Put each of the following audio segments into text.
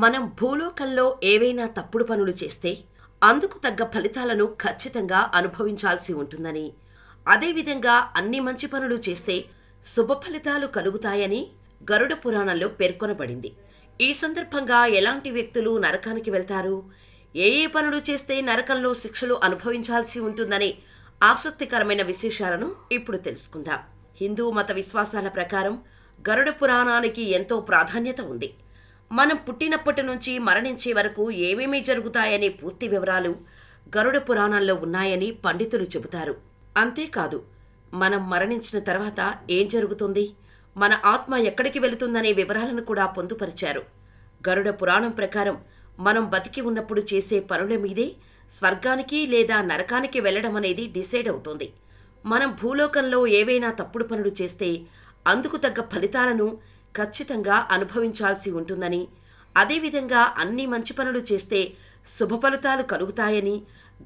మనం భూలోకంలో ఏవైనా తప్పుడు పనులు చేస్తే అందుకు తగ్గ ఫలితాలను ఖచ్చితంగా అనుభవించాల్సి ఉంటుందని, అదేవిధంగా అన్ని మంచి పనులు చేస్తే శుభ ఫలితాలు కలుగుతాయని గరుడ పురాణంలో పేర్కొనబడింది. ఈ సందర్భంగా ఎలాంటి వ్యక్తులు నరకానికి వెళ్తారు, ఏ ఏ పనులు చేస్తే నరకంలో శిక్షలు అనుభవించాల్సి ఉంటుందనే ఆసక్తికరమైన విశేషాలను ఇప్పుడు తెలుసుకుందాం. హిందూ మత విశ్వాసాల ప్రకారం గరుడ పురాణానికి ఎంతో ప్రాధాన్యత ఉంది. మనం పుట్టినప్పటి నుంచి మరణించే వరకు ఏమేమి జరుగుతాయనే పూర్తి వివరాలు గరుడ పురాణంలో ఉన్నాయని పండితులు చెబుతారు. అంతేకాదు, మనం మరణించిన తర్వాత ఏం జరుగుతుంది, మన ఆత్మ ఎక్కడికి వెళుతుందనే వివరాలను కూడా పొందుపరిచారు. గరుడ పురాణం ప్రకారం మనం బతికి ఉన్నప్పుడు చేసే పనుల మీదే స్వర్గానికి లేదా నరకానికి వెళ్లడం అనేది డిసైడ్ అవుతుంది. మనం భూలోకంలో ఏవైనా తప్పుడు పనులు చేస్తే అందుకు తగ్గ ఫలితాలను ఖచ్చితంగా అనుభవించాల్సి ఉంటుందని, అదేవిధంగా అన్ని మంచి పనులు చేస్తే శుభ ఫలితాలు కలుగుతాయని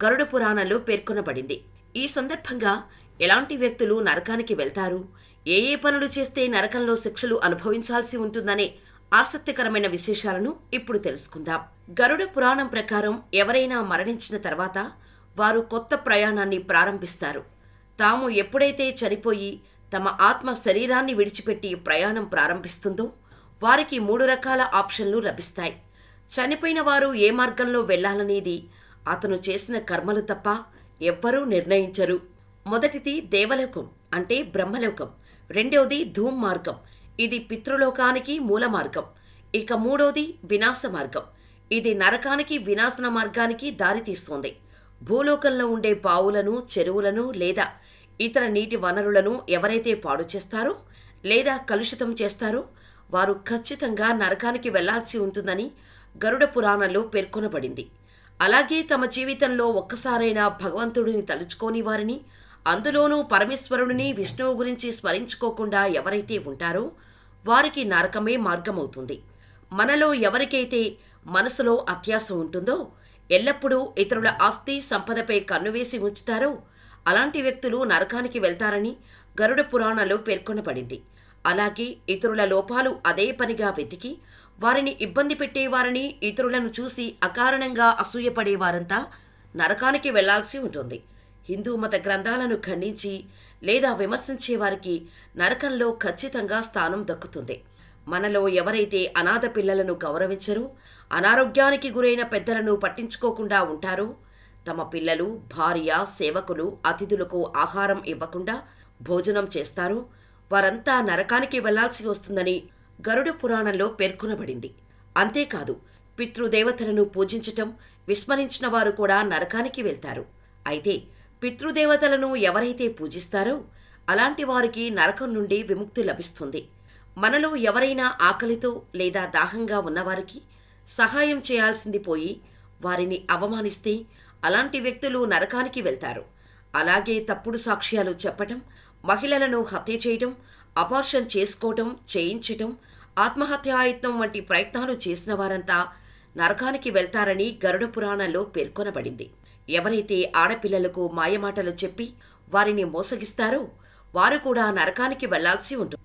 గరుడ పురాణంలో పేర్కొనబడింది. ఈ సందర్భంగా ఎలాంటి వ్యక్తులు నరకానికి వెళ్తారు, ఏ ఏ పనులు చేస్తే నరకంలో శిక్షలు అనుభవించాల్సి ఉంటుందనే ఆసక్తికరమైన విశేషాలను ఇప్పుడు తెలుసుకుందాం. గరుడ పురాణం ప్రకారం ఎవరైనా మరణించిన తర్వాత వారు కొత్త ప్రయాణాన్ని ప్రారంభిస్తారు. తాము ఎప్పుడైతే చనిపోయి తమ ఆత్మ శరీరాన్ని విడిచిపెట్టి ప్రయాణం ప్రారంభిస్తుందో వారికి 3 రకాల ఆప్షన్లు లభిస్తాయి. చనిపోయిన వారు ఏ మార్గంలో వెళ్లాలనేది అతను చేసిన కర్మలు తప్ప ఎవ్వరూ నిర్ణయించరు. మొదటిది దేవలోకం అంటే బ్రహ్మలోకం, రెండవది ధూమ్ మార్గం, ఇది పితృలోకానికి మూల మార్గం, ఇక మూడవది వినాశ మార్గం, ఇది నరకానికి వినాశన మార్గానికి దారితీస్తుంది. భూలోకంలో ఉండే బావులను, చెరువులను లేదా ఇతర నీటి వనరులను ఎవరైతే పాడు చేస్తారో లేదా కలుషితం చేస్తారో వారు ఖచ్చితంగా నరకానికి వెళ్లాల్సి ఉంటుందని గరుడ పురాణంలో పేర్కొనబడింది. అలాగే తమ జీవితంలో ఒక్కసారైనా భగవంతుడిని తలుచుకోని వారిని, అందులోనూ పరమేశ్వరుడిని, విష్ణువు గురించి స్మరించుకోకుండా ఎవరైతే ఉంటారో వారికి నరకమే మార్గమవుతుంది. మనలో ఎవరికైతే మనసులో అత్యాశ ఉంటుందో, ఎల్లప్పుడూ ఇతరుల ఆస్తి సంపదపై కన్నువేసి ఉంచుతారో అలాంటి వ్యక్తులు నరకానికి వెళ్తారని గరుడ పురాణంలో పేర్కొనబడింది. అలాగే ఇతరుల లోపాలు అదే పనిగా వెతికి వారిని ఇబ్బంది పెట్టేవారిని, ఇతరులను చూసి అకారణంగా అసూయపడేవారంతా నరకానికి వెళ్లాల్సి ఉంటుంది. హిందూ మత గ్రంథాలను ఖండించి లేదా విమర్శించే వారికి నరకంలో ఖచ్చితంగా స్థానం దక్కుతుంది. మనలో ఎవరైతే అనాథ పిల్లలను గౌరవించరో, అనారోగ్యానికి గురైన పెద్దలను పట్టించుకోకుండా ఉంటారో, తమ పిల్లలు, భార్య, సేవకులు, అతిథులకు ఆహారం ఇవ్వకుండా భోజనం చేస్తారు, వారంతా నరకానికి వెళ్లాల్సి వస్తుందని గరుడ పురాణంలో పేర్కొనబడింది. అంతేకాదు, పితృదేవతలను పూజించటం విస్మరించిన వారు కూడా నరకానికి వెళ్తారు. అయితే పితృదేవతలను ఎవరైతే పూజిస్తారో అలాంటి వారికి నరకం నుండి విముక్తి లభిస్తుంది. మనలో ఎవరైనా ఆకలితో లేదా దాహంగా ఉన్నవారికి సహాయం చేయాల్సింది పోయి వారిని అవమానిస్తే అలాంటి వ్యక్తులు నరకానికి వెళ్తారు. అలాగే తప్పుడు సాక్ష్యాలు చెప్పటం, మహిళలను హత్య చేయటం, అబార్షన్ చేసుకోవటం, చేయించటం, ఆత్మహత్యాయత్నం వంటి ప్రయత్నాలు చేసిన వారంతా నరకానికి వెళ్తారని గరుడ పురాణంలో పేర్కొనబడింది. ఎవరైతే ఆడపిల్లలకు మాయమాటలు చెప్పి వారిని మోసగిస్తారో వారు కూడా నరకానికి వెళ్లాల్సి ఉంటుంది.